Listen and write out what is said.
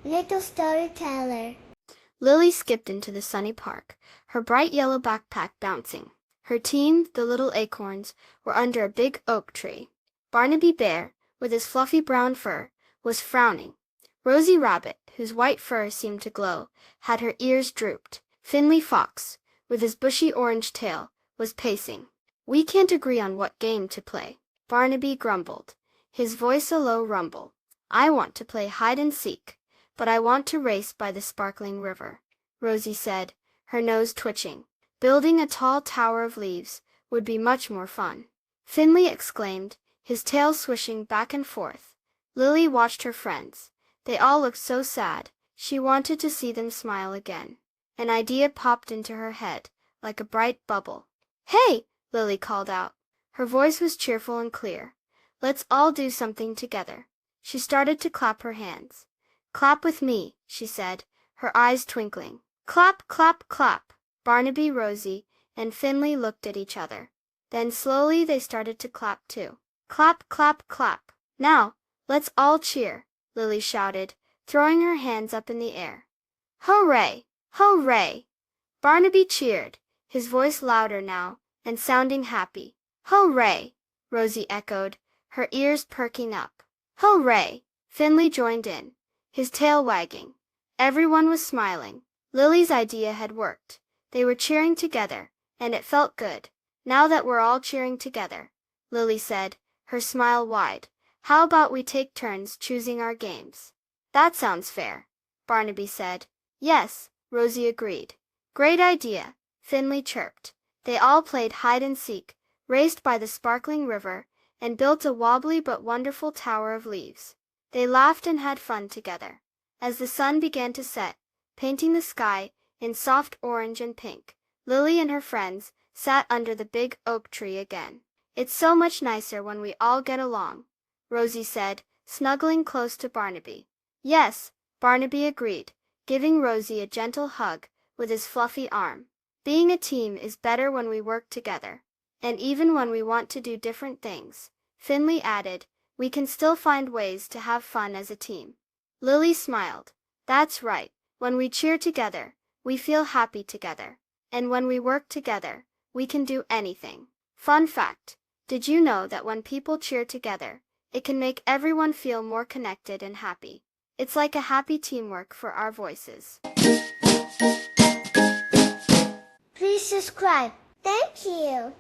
Little storyteller. Lily skipped into the sunny park, her bright yellow backpack bouncing. Her team, the little acorns, were under a big oak tree. Barnaby Bear, with his fluffy brown fur, was frowning. Rosie Rabbit, whose white fur seemed to glow, had her ears drooped. Finley Fox, with his bushy orange tail, was pacing. "We can't agree on what game to play," Barnaby grumbled, his voice a low rumble. "I want to play hide and seek, but I want to race by the sparkling river," Rosie said, her nose twitching. "Building a tall tower of leaves would be much more fun," Finley exclaimed, his tail swishing back and forth. Lily watched her friends. They all looked so sad. She wanted to see them smile again. An idea popped into her head, like a bright bubble. "Hey!" Lily called out. Her voice was cheerful and clear. "Let's all do something together." She started to clap her hands. "Clap with me," she said, her eyes twinkling. Clap, clap, clap. Barnaby, Rosie, and Finley looked at each other. Then slowly they started to clap too. Clap, clap, clap. "Now, let's all cheer," Lily shouted, throwing her hands up in the air. "Hooray! Hooray!" Barnaby cheered, his voice louder now, and sounding happy. "Hooray!" Rosie echoed, her ears perking up. "Hooray!" Finley joined in, his tail wagging. Everyone was smiling. Lily's idea had worked. They were cheering together, and it felt good. "Now that we're all cheering together," Lily said, her smile wide, "how about we take turns choosing our games?" "That sounds fair," Barnaby said. "Yes," Rosie agreed. "Great idea," Finley chirped. They all played hide and seek, raced by the sparkling river, and built a wobbly but wonderful tower of leaves. They laughed and had fun together. As the sun began to set, painting the sky in soft orange and pink, Lily and her friends sat under the big oak tree again. "It's so much nicer when we all get along," Rosie said, snuggling close to Barnaby. "Yes," Barnaby agreed, giving Rosie a gentle hug with his fluffy arm. "Being a team is better when we work together. And even when we want to do different things," Finley added, "we can still find ways to have fun as a team." Lily smiled. "That's right. When we cheer together, we feel happy together. And when we work together, we can do anything." Fun fact: did you know that when people cheer together, it can make everyone feel more connected and happy? It's like a happy teamwork for our voices. Please subscribe. Thank you.